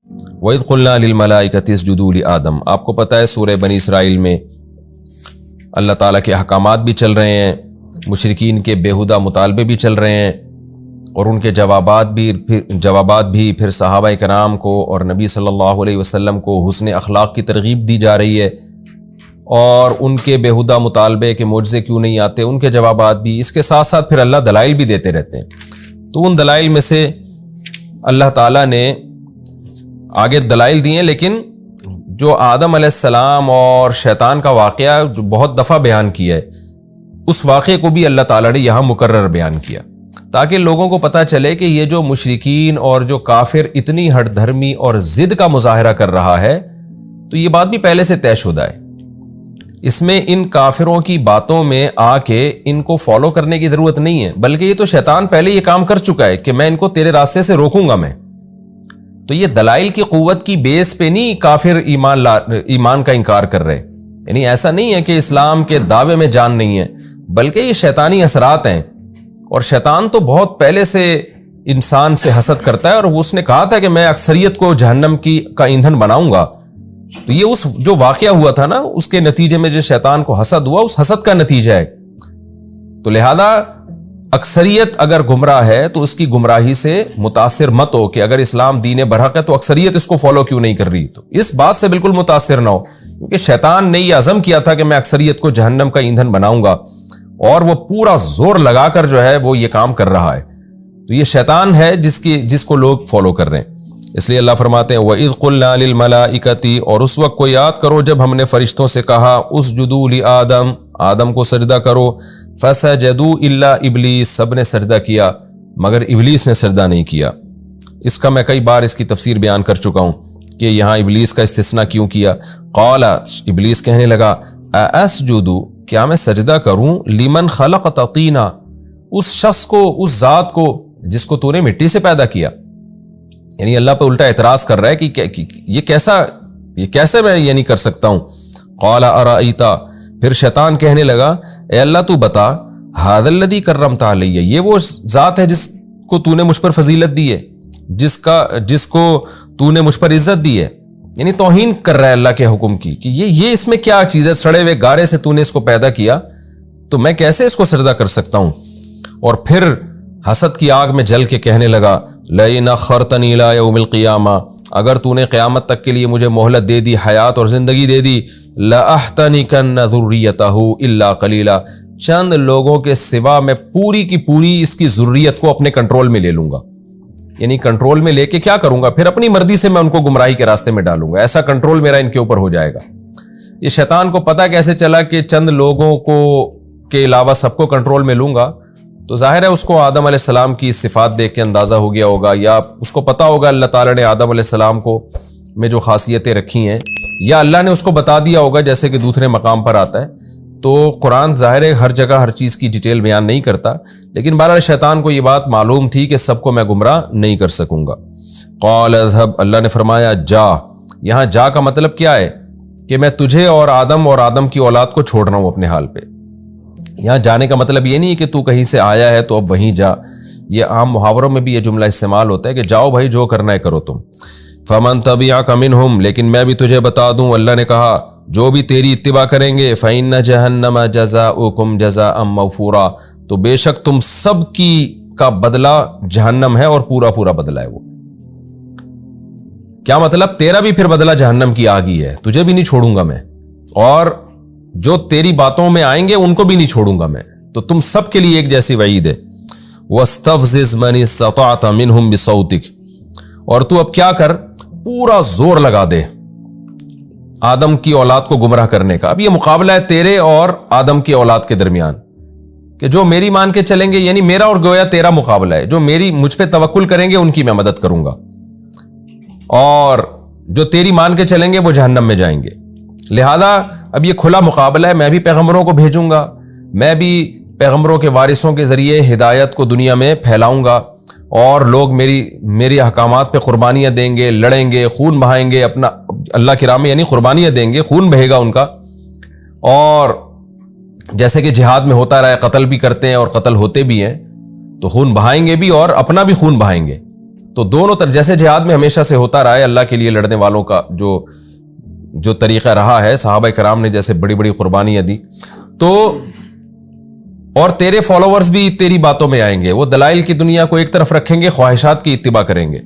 وَإِذْ قُلْنَا لِلْمَلَائِكَةِ اسْجُدُوا لِآدَمَ، آپ کو پتہ ہے سورہ بنی اسرائیل میں اللہ تعالیٰ کے احکامات بھی چل رہے ہیں، مشرکین کے بیہودہ مطالبے بھی چل رہے ہیں، اور ان کے جوابات بھی پھر صحابہ کرام کو اور نبی صلی اللہ علیہ وسلم کو حسن اخلاق کی ترغیب دی جا رہی ہے، اور ان کے بیہودہ مطالبے کے معجزے کیوں نہیں آتے ان کے جوابات بھی، اس کے ساتھ ساتھ پھر اللہ دلائل بھی دیتے رہتے ہیں۔ تو ان دلائل میں سے اللہ تعالیٰ نے آگے دلائل دیے، لیکن جو آدم علیہ السلام اور شیطان کا واقعہ جو بہت دفعہ بیان کیا ہے، اس واقعے کو بھی اللہ تعالیٰ نے یہاں مکرر بیان کیا، تاکہ لوگوں کو پتہ چلے کہ یہ جو مشرکین اور جو کافر اتنی ہٹ دھرمی اور ضد کا مظاہرہ کر رہا ہے، تو یہ بات بھی پہلے سے طے شدہ ہے۔ اس میں ان کافروں کی باتوں میں آ کے ان کو فالو کرنے کی ضرورت نہیں ہے، بلکہ یہ تو شیطان پہلے یہ کام کر چکا ہے کہ میں ان کو تیرے راستے سے روکوں گا میں۔ تو یہ دلائل کی قوت کی بیس پہ نہیں کافر ایمان کا انکار کر رہے، یعنی ایسا نہیں ہے کہ اسلام کے دعوے میں جان نہیں ہے، بلکہ یہ شیطانی اثرات ہیں، اور شیطان تو بہت پہلے سے انسان سے حسد کرتا ہے، اور اس نے کہا تھا کہ میں اکثریت کو جہنم کا ایندھن بناؤں گا۔ تو یہ اس جو واقعہ ہوا تھا نا، اس کے نتیجے میں جو شیطان کو حسد ہوا، اس حسد کا نتیجہ ہے۔ تو لہذا اکثریت اگر گمراہ ہے تو اس کی گمراہی سے متاثر مت ہو کہ اگر اسلام دین برحق ہے تو اکثریت اس کو فالو کیوں نہیں کر رہی، تو اس بات سے بالکل متاثر نہ ہو، کیونکہ شیطان نے یہ عزم کیا تھا کہ میں اکثریت کو جہنم کا ایندھن بناؤں گا، اور وہ پورا زور لگا کر جو ہے وہ یہ کام کر رہا ہے۔ تو یہ شیطان ہے جس کو لوگ فالو کر رہے ہیں۔ اس لیے اللہ فرماتے ہیں وَإِذْ قُلْنَا لِلْمَلَائِكَةِ، اور اس وقت کو یاد کرو جب ہم نے فرشتوں سے کہا اسجدوا لآدم، آدم کو سجدہ کرو، فسجدوا الا ابلیس، سب نے سجدہ کیا مگر ابلیس نے سجدہ نہیں کیا۔ اس کا میں کئی بار اس کی تفسیر بیان کر چکا ہوں کہ یہاں ابلیس کا استثناء کیوں کیا۔ قال، ابلیس کہنے لگا اسجد، کیا میں سجدہ کروں لمن خلقت طینا، اس شخص کو، اس ذات کو جس کو تو نے مٹی سے پیدا کیا۔ یعنی اللہ پہ الٹا اعتراض کر رہا ہے کہ یہ کیسے میں یہ نہیں کر سکتا ہوں۔ قال ارأیت، پھر شیطان کہنے لگا اے اللہ تو بتا، ھذا الذی کرمت علی، یہ وہ ذات ہے جس کو تو نے مجھ پر فضیلت دی ہے، جس کو تو نے مجھ پر عزت دی ہے۔ یعنی توہین کر رہا ہے اللہ کے حکم کی کہ یہ اس میں کیا چیز ہے، سڑے ہوئے گارے سے تو نے اس کو پیدا کیا تو میں کیسے اس کو سجدہ کر سکتا ہوں۔ اور پھر حسد کی آگ میں جل کے کہنے لگا لئن اخرتنی الی یوم القیامہ، اگر تو نے قیامت تک کے لیے مجھے مہلت دے دی، حیات اور زندگی دے دی، لأحتنکن ذریتہ الا قلیلا، چند لوگوں کے سوا میں پوری کی پوری اس کی ذریت کو اپنے کنٹرول میں لے لوں گا۔ یعنی کنٹرول میں لے کے کیا کروں گا، پھر اپنی مرضی سے میں ان کو گمراہی کے راستے میں ڈالوں گا، ایسا کنٹرول میرا ان کے اوپر ہو جائے گا۔ یہ شیطان کو پتہ کیسے چلا کہ چند لوگوں کو کے علاوہ سب کو کنٹرول میں لوں گا، تو ظاہر ہے اس کو آدم علیہ السلام کی صفات دیکھ کے اندازہ ہو گیا ہوگا، یا اس کو پتہ ہوگا اللہ تعالیٰ نے آدم علیہ السلام کو میں جو خاصیتیں رکھی ہیں، یا اللہ نے اس کو بتا دیا ہوگا جیسے کہ دوسرے مقام پر آتا ہے۔ تو قرآن ظاہر ہے ہر جگہ ہر چیز کی ڈیٹیل بیان نہیں کرتا، لیکن بہرحال شیطان کو یہ بات معلوم تھی کہ سب کو میں گمراہ نہیں کر سکوں گا۔ قال اذهب، اللہ نے فرمایا جا، یہاں جا کا مطلب کیا ہے کہ میں تجھے اور آدم کی اولاد کو چھوڑ رہا ہوں اپنے حال پہ۔ یہاں جانے کا مطلب یہ نہیں ہے کہ تو کہیں سے آیا ہے تو اب وہیں جا، یہ عام محاوروں میں بھی یہ جملہ استعمال ہوتا ہے کہ جاؤ بھائی جو کرنا ہے کرو تم۔ فمن تبعک منہم، لیکن میں بھی تجھے بتا دوں، اللہ نے کہا جو بھی تیری اتباع کریں گے، فإن جہنم جزاؤکم جزاء موفورا، تو بے شک تم سب کا بدلہ جہنم ہے اور پورا بدلہ ہے وہ۔ کیا مطلب، تیرا بھی پھر بدلہ جہنم کی آگ ہی ہے، تجھے بھی نہیں چھوڑوں گا میں، اور جو تیری باتوں میں آئیں گے ان کو بھی نہیں چھوڑوں گا میں، تو تم سب کے لیے ایک جیسی وعید ہے۔ وَاسْتَفْزِزْ مَنِ اسْتَطَعْتَ مِنْهُمْ بِصَوْتِكَ، اور تو اب کیا کر، پورا زور لگا دے آدم کی اولاد کو گمراہ کرنے کا۔ اب یہ مقابلہ ہے تیرے اور آدم کی اولاد کے درمیان، کہ جو میری مان کے چلیں گے، یعنی میرا اور گویا تیرا مقابلہ ہے، جو مجھ پہ توکل کریں گے ان کی میں مدد کروں گا، اور جو تیری مان کے چلیں گے وہ جہنم میں جائیں گے۔ لہذا اب یہ کھلا مقابلہ ہے، میں بھی پیغمبروں کو بھیجوں گا، میں بھی پیغمبروں کے وارثوں کے ذریعے ہدایت کو دنیا میں پھیلاؤں گا، اور لوگ میری احکامات پہ قربانیاں دیں گے، لڑیں گے، خون بہائیں گے، اپنا اللہ کی راہ میں یعنی قربانیاں دیں گے، خون بہے گا ان کا، اور جیسے کہ جہاد میں ہوتا رہا ہے، قتل بھی کرتے ہیں اور قتل ہوتے بھی ہیں، تو خون بہائیں گے بھی اور اپنا بھی خون بہائیں گے۔ تو دونوں طرف جیسے جہاد میں ہمیشہ سے ہوتا رہا ہے اللہ کے لیے لڑنے والوں کا جو طریقہ رہا ہے، صحابہ کرام نے جیسے بڑی بڑی قربانیاں دی، تو اور تیرے فالوورز بھی تیری باتوں میں آئیں گے، وہ دلائل کی دنیا کو ایک طرف رکھیں گے، خواہشات کی اتباع کریں گے.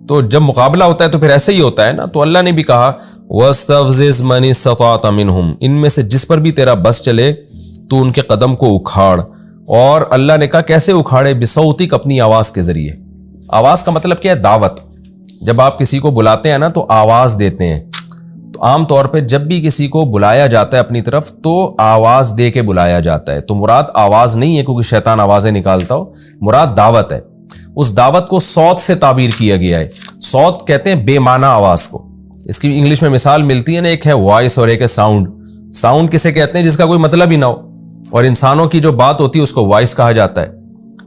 تو جب مقابلہ ہوتا ہے تو پھر ایسے ہی ہوتا ہے نا. تو اللہ نے بھی کہا وَاسْتَفْزِزْ مَنِ اسْتَطَعْتَ مِنْهُمْ، ان میں سے جس پر بھی تیرا بس چلے تو ان کے قدم کو اکھاڑ. اور اللہ نے کہا کیسے اکھاڑے؟ بِصَوْتِكَ، اپنی آواز کے ذریعے. آواز کا مطلب کیا ہے؟ دعوت. جب آپ کسی کو بلاتے ہیں نا تو آواز دیتے ہیں. تو عام طور پہ جب بھی کسی کو بلایا جاتا ہے اپنی طرف تو آواز دے کے بلایا جاتا ہے. تو مراد آواز نہیں ہے کیونکہ شیطان آوازیں نکالتا ہو، مراد دعوت ہے. اس دعوت کو صوت سے تعبیر کیا گیا ہے. صوت کہتے ہیں بے معنی آواز کو. اس کی انگلش میں مثال ملتی ہے نا، ایک ہے وائس اور ایک ہے ساؤنڈ. ساؤنڈ کسے کہتے ہیں؟ جس کا کوئی مطلب ہی نہ ہو، اور انسانوں کی جو بات ہوتی ہے اس کو وائس کہا جاتا ہے.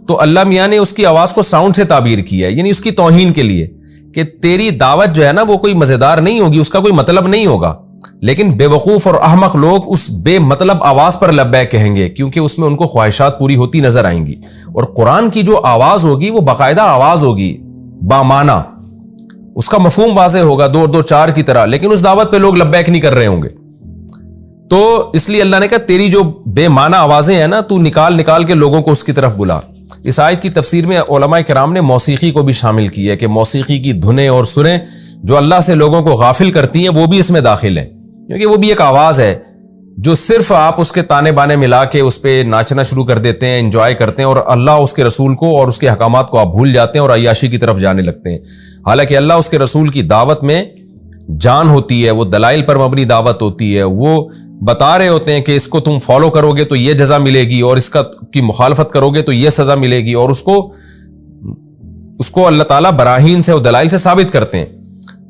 تو اللہ میاں نے اس کی آواز کو ساؤنڈ سے تعبیر کیا ہے، یعنی اس کی توہین کے لیے کہ تیری دعوت جو ہے نا وہ کوئی مزیدار نہیں ہوگی، اس کا کوئی مطلب نہیں ہوگا. لیکن بے وقوف اور احمق لوگ اس بے مطلب آواز پر لبیک کہیں گے کیونکہ اس میں ان کو خواہشات پوری ہوتی نظر آئیں گی. اور قرآن کی جو آواز ہوگی وہ باقاعدہ آواز ہوگی، بامعنی، اس کا مفہوم واضح ہوگا، دو دو چار کی طرح. لیکن اس دعوت پہ لوگ لبیک نہیں کر رہے ہوں گے. تو اس لیے اللہ نے کہا تیری جو بے معنی آوازیں ہیں نا تو نکال کے لوگوں کو اس کی طرف بلا. اس آیت کی تفسیر میں علماء کرام نے موسیقی کو بھی شامل کی ہے کہ موسیقی کی دھنیں اور سریں جو اللہ سے لوگوں کو غافل کرتی ہیں وہ بھی اس میں داخل ہیں، کیونکہ وہ بھی ایک آواز ہے جو صرف آپ اس کے تانے بانے ملا کے اس پہ ناچنا شروع کر دیتے ہیں، انجوائے کرتے ہیں، اور اللہ اس کے رسول کو اور اس کے حکامات کو آپ بھول جاتے ہیں اور عیاشی کی طرف جانے لگتے ہیں. حالانکہ اللہ اس کے رسول کی دعوت میں جان ہوتی ہے، وہ دلائل پر مبنی دعوت ہوتی ہے. وہ بتا رہے ہوتے ہیں کہ اس کو تم فالو کرو گے تو یہ جزا ملے گی، اور اس کی مخالفت کرو گے تو یہ سزا ملے گی، اور اس کو اللہ تعالیٰ براہین سے اور دلائل سے ثابت کرتے ہیں.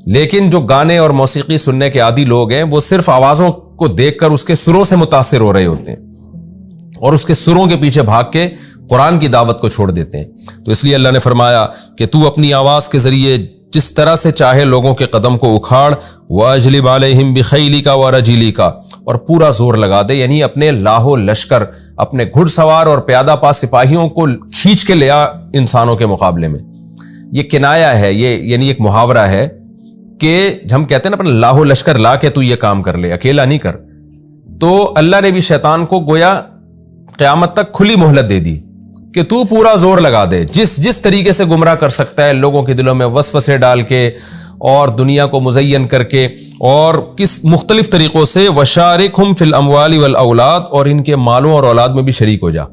لیکن جو گانے اور موسیقی سننے کے عادی لوگ ہیں وہ صرف آوازوں کو دیکھ کر اس کے سروں سے متاثر ہو رہے ہوتے ہیں اور اس کے سروں کے پیچھے بھاگ کے قرآن کی دعوت کو چھوڑ دیتے ہیں. تو اس لیے اللہ نے فرمایا کہ تو اپنی آواز کے ذریعے جس طرح سے چاہے لوگوں کے قدم کو اکھاڑ. وَأَجْلِبْ عَلَيْهِمْ بِخَيْلِكَ وَرَجِلِكَ، اور پورا زور لگا دے، یعنی اپنے لاہو لشکر، اپنے گھڑ سوار اور پیادہ پا سپاہیوں کو کھینچ کے لیا انسانوں کے مقابلے میں. یہ کنایا ہے، یہ یعنی ایک محاورہ ہے کہ ہم کہتے ہیں نا اپنا لاہو لشکر لا کے تو یہ کام کر لے، اکیلا نہیں کر. تو اللہ نے بھی شیطان کو گویا قیامت تک کھلی مہلت دے دی کہ تو پورا زور لگا دے، جس طریقے سے گمراہ کر سکتا ہے لوگوں کے دلوں میں وسوسے ڈال کے اور دنیا کو مزین کر کے اور کس مختلف طریقوں سے. وَشَارِكْهُمْ فِي الْأَمْوَالِ وَالْأَوْلَادِ، اور ان کے مالوں اور اولاد میں بھی شریک ہو جا.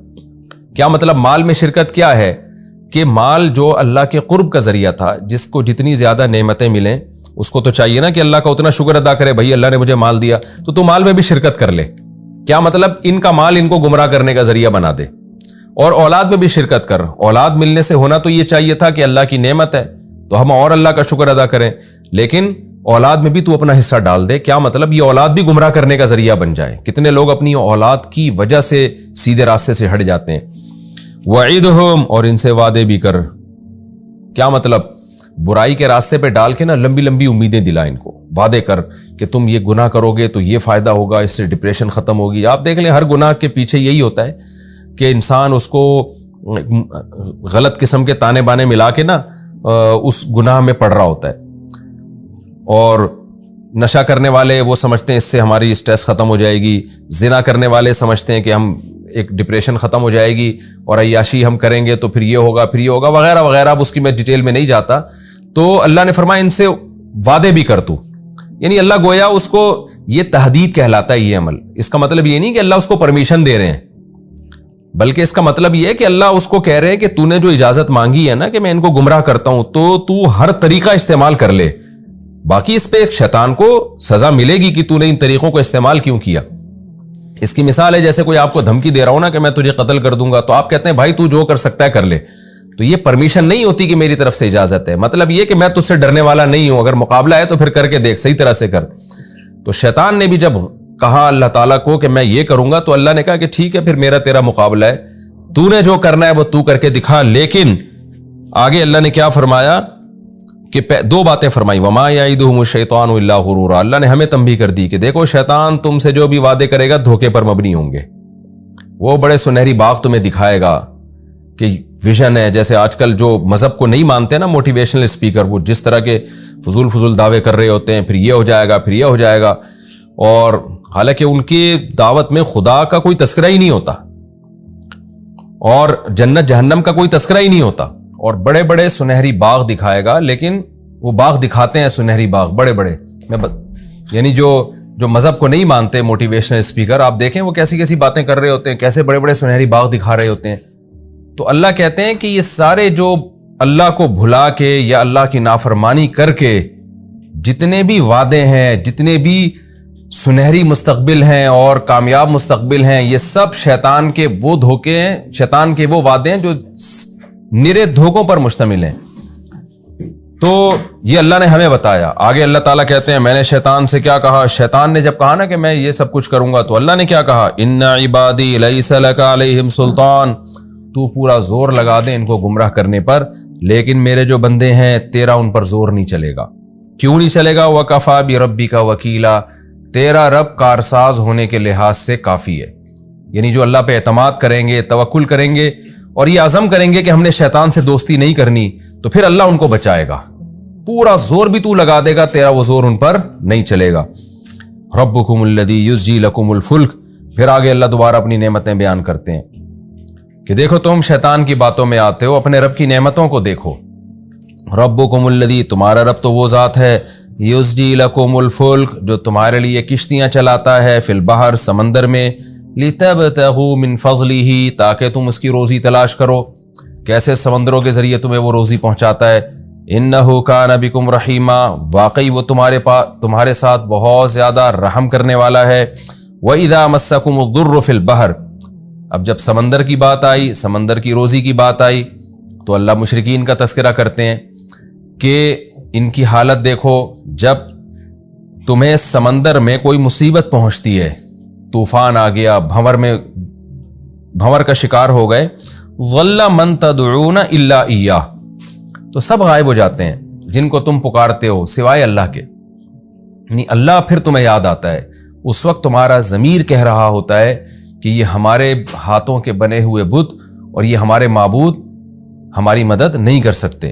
کیا مطلب مال میں شرکت کیا ہے؟ کہ مال جو اللہ کے قرب کا ذریعہ تھا، جس کو جتنی زیادہ نعمتیں ملیں اس کو تو چاہیے نا کہ اللہ کا اتنا شکر ادا کرے، بھائی اللہ نے مجھے مال دیا تو مال میں بھی شرکت کر لے. کیا مطلب؟ ان کا مال ان کو گمراہ کرنے کا ذریعہ بنا دے. اور اولاد میں بھی شرکت کر. اولاد ملنے سے ہونا تو یہ چاہیے تھا کہ اللہ کی نعمت ہے تو ہم اور اللہ کا شکر ادا کریں، لیکن اولاد میں بھی تو اپنا حصہ ڈال دے. کیا مطلب؟ یہ اولاد بھی گمراہ کرنے کا ذریعہ بن جائے. کتنے لوگ اپنی اولاد کی وجہ سے سیدھے راستے سے ہٹ جاتے ہیں. وَعِدْهُمْ، اور ان سے وعدے بھی کر. کیا مطلب؟ برائی کے راستے پہ ڈال کے نا لمبی لمبی امیدیں دلا، ان کو وعدے کر کہ تم یہ گناہ کرو گے تو یہ فائدہ ہوگا، اس سے ڈپریشن ختم ہوگی. آپ دیکھ لیں ہر گناہ کے پیچھے یہی ہوتا ہے کہ انسان اس کو غلط قسم کے تانے بانے ملا کے نا اس گناہ میں پڑ رہا ہوتا ہے. اور نشہ کرنے والے وہ سمجھتے ہیں اس سے ہماری اسٹریس ختم ہو جائے گی، زنا کرنے والے سمجھتے ہیں کہ ہم ایک ڈپریشن ختم ہو جائے گی، اور عیاشی ہم کریں گے تو پھر یہ ہوگا وغیرہ وغیرہ. اب اس کی میں ڈیٹیل میں نہیں جاتا. تو اللہ نے فرمایا ان سے وعدے بھی کر تو، یعنی اللہ گویا اس کو یہ تحدید کہلاتا ہے یہ عمل. اس کا مطلب یہ نہیں کہ اللہ اس کو پرمیشن دے رہے ہیں، بلکہ اس کا مطلب یہ ہے کہ اللہ اس کو کہہ رہے ہیں کہ تو نے جو اجازت مانگی ہے نا کہ میں ان کو گمراہ کرتا ہوں تو ہر طریقہ استعمال کر لے. باقی اس پہ ایک شیطان کو سزا ملے گی کہ تو نے ان طریقوں کو استعمال کیوں کیا. اس کی مثال ہے جیسے کوئی آپ کو دھمکی دے رہا ہو نا کہ میں تجھے قتل کر دوں گا، تو آپ کہتے ہیں بھائی تو جو کر سکتا ہے کر لے. تو یہ پرمیشن نہیں ہوتی کہ میری طرف سے اجازت ہے. مطلب یہ کہ میں تجھ سے ڈرنے والا نہیں ہوں، اگر مقابلہ ہے تو پھر کر کے دیکھ، صحیح طرح سے کر. تو شیطان نے بھی جب کہا اللہ تعالیٰ کو کہ میں یہ کروں گا تو اللہ نے کہا کہ ٹھیک ہے پھر میرا تیرا مقابلہ ہے، تو نے جو کرنا ہے وہ تو کر کے دکھا. لیکن آگے اللہ نے کیا فرمایا کہ دو باتیں فرمائی. وما یعدہم الشیطان الا غرورا، اللہ نے ہمیں تنبیہ کر دی کہ دیکھو شیطان تم سے جو بھی وعدے کرے گا دھوکے پر مبنی ہوں گے. وہ بڑے سنہری باغ تمہیں دکھائے گا کہ ویژن ہے. جیسے آج کل جو مذہب کو نہیں مانتے نا موٹیویشنل اسپیکر، وہ جس طرح کے فضول دعوے کر رہے ہوتے ہیں، پھر یہ ہو جائے گا، پھر یہ ہو جائے گا، اور حالانکہ ان کی دعوت میں خدا کا کوئی تذکرہ ہی نہیں ہوتا اور جنت جہنم کا کوئی تذکرہ ہی نہیں ہوتا، اور بڑے بڑے سنہری باغ دکھائے گا، لیکن وہ باغ دکھاتے ہیں سنہری باغ بڑے بڑے. یعنی جو مذہب کو نہیں مانتے موٹیویشنل اسپیکر، آپ دیکھیں وہ کیسی باتیں کر رہے ہوتے ہیں، کیسے بڑے بڑے سنہری باغ دکھا رہے ہوتے ہیں. تو اللہ کہتے ہیں کہ یہ سارے جو اللہ کو بھلا کے یا اللہ کی نافرمانی کر کے جتنے بھی وعدے ہیں، جتنے بھی سنہری مستقبل ہیں اور کامیاب مستقبل ہیں، یہ سب شیطان کے وہ دھوکے ہیں، شیطان کے وہ وعدے ہیں جو نرے دھوکوں پر مشتمل ہیں. تو یہ اللہ نے ہمیں بتایا. آگے اللہ تعالیٰ کہتے ہیں میں نے شیطان سے کیا کہا. شیطان نے جب کہا نا کہ میں یہ سب کچھ کروں گا، تو اللہ نے کیا کہا، ان عبادی لیس لک علیہم سلطان، تو پورا زور لگا دے ان کو گمراہ کرنے پر، لیکن میرے جو بندے ہیں تیرا ان پر زور نہیں چلے گا. کیوں نہیں چلے گا؟ وکفا بربک وکیلا، تیرا رب کارساز ہونے کے لحاظ سے کافی ہے. یعنی جو اللہ پہ اعتماد کریں گے، توکل کریں گے اور یہ عزم کریں گے کہ ہم نے شیطان سے دوستی نہیں کرنی، تو پھر اللہ ان کو بچائے گا. پورا زور بھی تو لگا دے گا، تیرا وہ زور ان پر نہیں چلے گا. ربکم الذی یزجی لکم الفلک. پھر آگے اللہ دوبارہ اپنی نعمتیں بیان کرتے ہیں کہ دیکھو تم شیطان کی باتوں میں آتے ہو، اپنے رب کی نعمتوں کو دیکھو. ربکم الذی، تمہارا رب تو وہ ذات ہے، یزجی لکم الفلک، جو تمہارے لیے کشتیاں چلاتا ہے، فی البحر، سمندر میں، لتبتغوا من فضلہ، تاکہ تم اس کی روزی تلاش کرو. کیسے سمندروں کے ذریعے تمہیں وہ روزی پہنچاتا ہے. انہ کان بکم رحیما، واقعی وہ تمہارے ساتھ بہت زیادہ رحم کرنے والا ہے. وَإِذَا مَسَّكُمُ الضُّرُّ فِي الْبَحْرِ، اب جب سمندر کی بات آئی، سمندر کی روزی کی بات آئی، تو اللہ مشرکین کا تذکرہ کرتے ہیں کہ ان کی حالت دیکھو، جب تمہیں سمندر میں کوئی مصیبت پہنچتی ہے، طوفان آ گیا، بھنور کا شکار ہو گئے، ظل من تدعون الا ایاہ، تو سب غائب ہو جاتے ہیں جن کو تم پکارتے ہو سوائے اللہ کے. یعنی اللہ پھر تمہیں یاد آتا ہے. اس وقت تمہارا ضمیر کہہ رہا ہوتا ہے کہ یہ ہمارے ہاتھوں کے بنے ہوئے بت اور یہ ہمارے معبود ہماری مدد نہیں کر سکتے.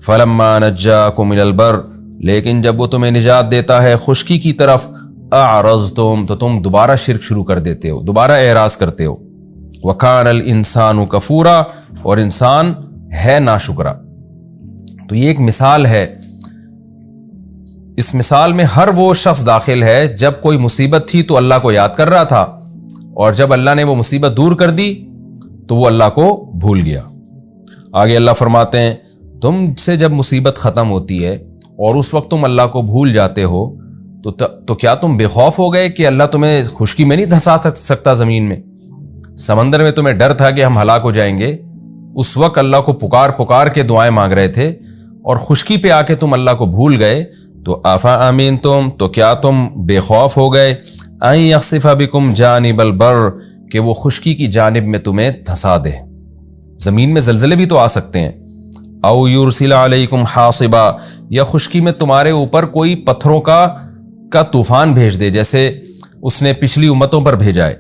فلما نجاکم الی البر، لیکن جب وہ تمہیں نجات دیتا ہے خشکی کی طرف، اعرضتم، تو تم دوبارہ شرک شروع کر دیتے ہو، دوبارہ اعراض کرتے ہو. وکان الانسان کفورا، اور انسان ہے ناشکرا. تو یہ ایک مثال ہے. اس مثال میں ہر وہ شخص داخل ہے جب کوئی مصیبت تھی تو اللہ کو یاد کر رہا تھا، اور جب اللہ نے وہ مصیبت دور کر دی تو وہ اللہ کو بھول گیا. آگے اللہ فرماتے ہیں تم سے جب مصیبت ختم ہوتی ہے اور اس وقت تم اللہ کو بھول جاتے ہو تو کیا تم بے خوف ہو گئے کہ اللہ تمہیں خشکی میں نہیں دھسا سکتا؟ زمین میں، سمندر میں تمہیں ڈر تھا کہ ہم ہلاک ہو جائیں گے، اس وقت اللہ کو پکار کے دعائیں مانگ رہے تھے، اور خشکی پہ آ کے تم اللہ کو بھول گئے. تو آفا امین تم، تو کیا تم بے خوف ہو گئے، ان یخسف بکم جانب البر، کہ وہ خشکی کی جانب میں تمہیں دھسا دے. زمین میں زلزلے بھی تو آ سکتے ہیں. او یرسل علیکم حاصبا، یا خشکی میں تمہارے اوپر کوئی پتھروں کا طوفان بھیج دے، جیسے اس نے پچھلی امتوں پر بھیجا ہے.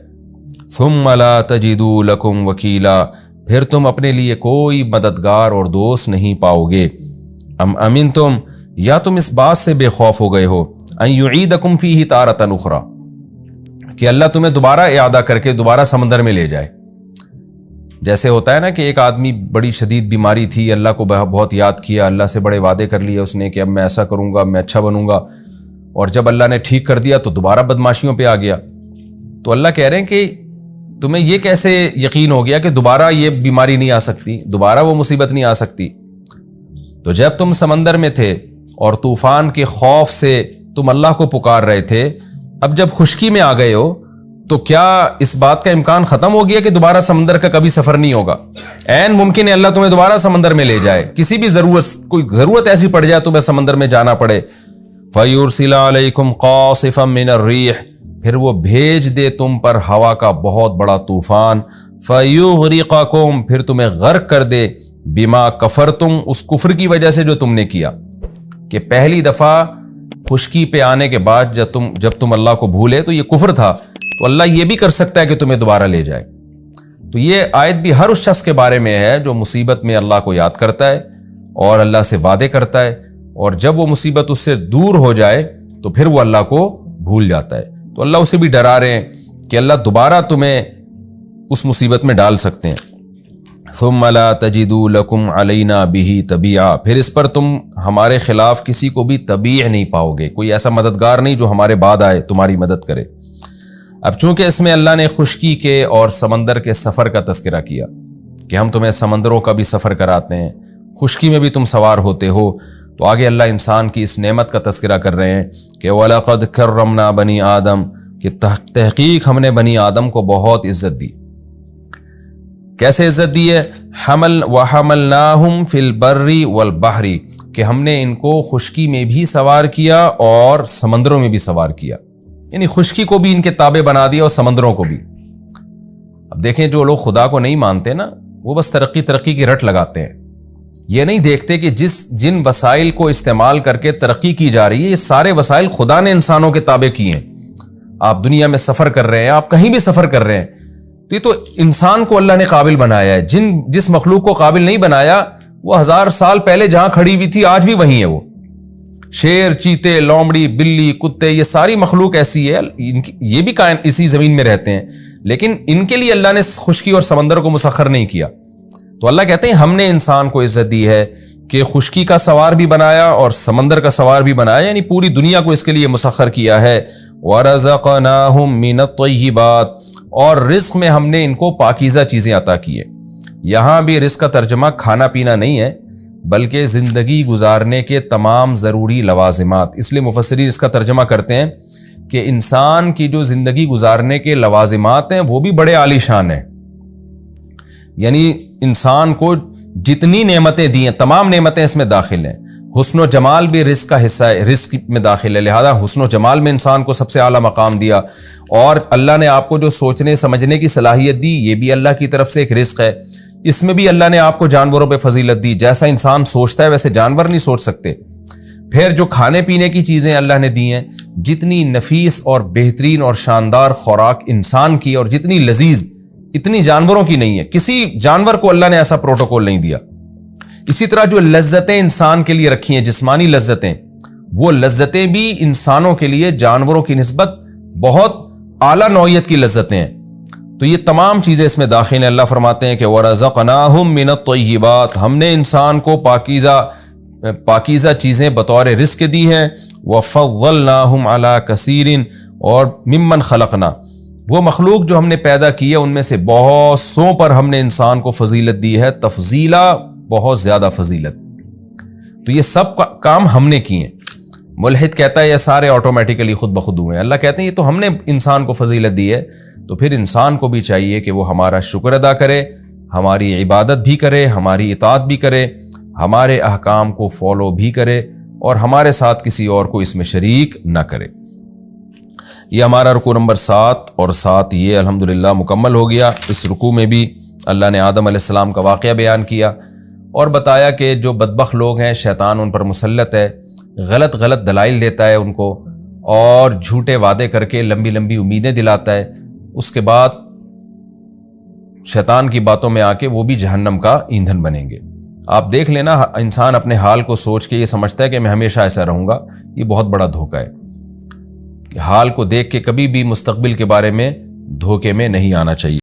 ثم لا تجدوا لکم وکیلا، پھر تم اپنے لیے کوئی مددگار اور دوست نہیں پاؤ گے. ام امنتم، یا تم اس بات سے بے خوف ہو گئے ہو، ان یعیدکم فیہ تارۃ اخری، کہ اللہ تمہیں دوبارہ اعادہ کر کے دوبارہ سمندر میں لے جائے. جیسے ہوتا ہے نا کہ ایک آدمی بڑی شدید بیماری تھی، اللہ کو بہت یاد کیا، اللہ سے بڑے وعدے کر لیے اس نے کہ اب میں ایسا کروں گا، میں اچھا بنوں گا، اور جب اللہ نے ٹھیک کر دیا تو دوبارہ بدماشیوں پہ آ گیا. تو اللہ کہہ رہے ہیں کہ تمہیں یہ کیسے یقین ہو گیا کہ دوبارہ یہ بیماری نہیں آ سکتی، دوبارہ وہ مصیبت نہیں آ سکتی؟ تو جب تم سمندر میں تھے اور طوفان کے خوف سے تم اللہ کو پکار رہے تھے، اب جب خشکی میں آ گئے ہو تو کیا اس بات کا امکان ختم ہو گیا کہ دوبارہ سمندر کا کبھی سفر نہیں ہوگا؟ عین ممکن ہے اللہ تمہیں دوبارہ سمندر میں لے جائے، کسی بھی کوئی ضرورت ایسی پڑ جائے تمہیں سمندر میں جانا پڑے. فَيُرْسِلَ عَلَيْكُمْ قَاصِفًا مِّنَ الرِّيحِ، پھر وہ بھیج دے تم پر ہوا کا بہت بڑا طوفان. فَيُغْرِقَكُمْ، پھر تمہیں غرق کر دے، بِمَا كَفَرْتُمْ، اس کفر کی وجہ سے جو تم نے کیا، کہ پہلی دفعہ خشکی پہ آنے کے بعد جب تم اللہ کو بھولے تو یہ کفر تھا، تو اللہ یہ بھی کر سکتا ہے کہ تمہیں دوبارہ لے جائے. تو یہ آیت بھی ہر اس شخص کے بارے میں ہے جو مصیبت میں اللہ کو یاد کرتا ہے اور اللہ سے وعدے کرتا ہے، اور جب وہ مصیبت اس سے دور ہو جائے تو پھر وہ اللہ کو بھول جاتا ہے۔ تو اللہ اسے بھی ڈرا رہے ہیں کہ اللہ دوبارہ تمہیں اس مصیبت میں ڈال سکتے ہیں۔ ثم لا تجدوا لکم علینا بہ تبیعا، پھر اس پر تم ہمارے خلاف کسی کو بھی تبیع نہیں پاؤ گے، کوئی ایسا مددگار نہیں جو ہمارے بعد آئے تمہاری مدد کرے۔ اب چونکہ اس میں اللہ نے خشکی کے اور سمندر کے سفر کا تذکرہ کیا کہ ہم تمہیں سمندروں کا بھی سفر کراتے ہیں، خشکی میں بھی تم سوار ہوتے ہو، تو آگے اللہ انسان کی اس نعمت کا تذکرہ کر رہے ہیں کہ وَلَقَدْ كَرَّمْنَا بَنِي آدم، کہ تحقیق ہم نے بنی آدم کو بہت عزت دی۔ کیسے عزت دی ہے؟ وَحَمَلْنَاهُمْ فِي الْبَرِّ وَالْبَحْرِ، کہ ہم نے ان کو خشکی میں بھی سوار کیا اور سمندروں میں بھی سوار کیا، یعنی خشکی کو بھی ان کے تابع بنا دیا اور سمندروں کو بھی۔ اب دیکھیں جو لوگ خدا کو نہیں مانتے نا، وہ بس ترقی کی رٹ لگاتے ہیں، یہ نہیں دیکھتے کہ جن وسائل کو استعمال کر کے ترقی کی جا رہی ہے، یہ سارے وسائل خدا نے انسانوں کے تابع کیے ہیں۔ آپ دنیا میں سفر کر رہے ہیں، آپ کہیں بھی سفر کر رہے ہیں، تو یہ تو انسان کو اللہ نے قابل بنایا ہے۔ جس مخلوق کو قابل نہیں بنایا وہ 1000 سال پہلے جہاں کھڑی ہوئی تھی آج بھی وہیں ہے۔ وہ شیر، چیتے، لومڑی، بلی، کتے، یہ ساری مخلوق ایسی ہے، یہ بھی اسی زمین میں رہتے ہیں، لیکن ان کے لیے اللہ نے خشکی اور سمندر کو مسخر نہیں کیا۔ تو اللہ کہتے ہیں ہم نے انسان کو عزت دی ہے کہ خشکی کا سوار بھی بنایا اور سمندر کا سوار بھی بنایا، یعنی پوری دنیا کو اس کے لیے مسخر کیا ہے۔ وَرَزَقْنَاهُم مِّنَ الطَّيِّبَاتِ، اور رزق میں ہم نے ان کو پاکیزہ چیزیں عطا کی ہے۔ یہاں بھی رزق کا ترجمہ کھانا پینا نہیں ہے، بلکہ زندگی گزارنے کے تمام ضروری لوازمات۔ اس لیے مفسرین اس کا ترجمہ کرتے ہیں کہ انسان کی جو زندگی گزارنے کے لوازمات ہیں وہ بھی بڑے عالی شان ہیں، یعنی انسان کو جتنی نعمتیں دی ہیں تمام نعمتیں اس میں داخل ہیں۔ حسن و جمال بھی رزق کا حصہ ہے، رزق میں داخل ہے، لہذا حسن و جمال میں انسان کو سب سے اعلیٰ مقام دیا، اور اللہ نے آپ کو جو سوچنے سمجھنے کی صلاحیت دی یہ بھی اللہ کی طرف سے ایک رزق ہے۔ اس میں بھی اللہ نے آپ کو جانوروں پہ فضیلت دی، جیسا انسان سوچتا ہے ویسے جانور نہیں سوچ سکتے۔ پھر جو کھانے پینے کی چیزیں اللہ نے دی ہیں، جتنی نفیس اور بہترین اور شاندار خوراک انسان کی اور جتنی لذیذ، اتنی جانوروں کی نہیں ہے۔ کسی جانور کو اللہ نے ایسا پروٹوکول نہیں دیا۔ اسی طرح جو لذتیں انسان کے لیے رکھی ہیں، جسمانی لذتیں، وہ لذتیں بھی انسانوں کے لیے جانوروں کی نسبت بہت اعلیٰ نوعیت کی لذتیں ہیں۔ تو یہ تمام چیزیں اس میں داخل ہیں۔ اللہ فرماتے ہیں کہ وَرَزَقْنَاهُم مِّنَ الطَّيِّبَاتِ، ہم نے انسان کو پاکیزہ چیزیں بطور رزق دی ہیں۔ وَفَضَّلْنَاهُمْ عَلَىٰ كَثِيرٍ، اور ممن خلقنا، وہ مخلوق جو ہم نے پیدا کی ہے ان میں سے بہت سوں پر ہم نے انسان کو فضیلت دی ہے، تفضیلا، بہت زیادہ فضیلت۔ تو یہ سب کام ہم نے کیے ہیں۔ ملحد کہتا ہے یہ سارے آٹومیٹیکلی خود بخود ہوئے ہیں، اللہ کہتے ہیں یہ تو ہم نے انسان کو فضیلت دی ہے، تو پھر انسان کو بھی چاہیے کہ وہ ہمارا شکر ادا کرے، ہماری عبادت بھی کرے، ہماری اطاعت بھی کرے، ہمارے احکام کو فالو بھی کرے، اور ہمارے ساتھ کسی اور کو اس میں شریک نہ کرے۔ یہ ہمارا رکوع نمبر 7 اور 7 یہ الحمدللہ مکمل ہو گیا۔ اس رکوع میں بھی اللہ نے آدم علیہ السلام کا واقعہ بیان کیا اور بتایا کہ جو بدبخت لوگ ہیں شیطان ان پر مسلط ہے، غلط دلائل دیتا ہے ان کو، اور جھوٹے وعدے کر کے لمبی لمبی امیدیں دلاتا ہے، اس کے بعد شیطان کی باتوں میں آ کے وہ بھی جہنم کا ایندھن بنیں گے۔ آپ دیکھ لینا، انسان اپنے حال کو سوچ کے یہ سمجھتا ہے کہ میں ہمیشہ ایسا رہوں گا، یہ بہت بڑا دھوکہ ہے۔ حال کو دیکھ کے کبھی بھی مستقبل کے بارے میں دھوکے میں نہیں آنا چاہیے۔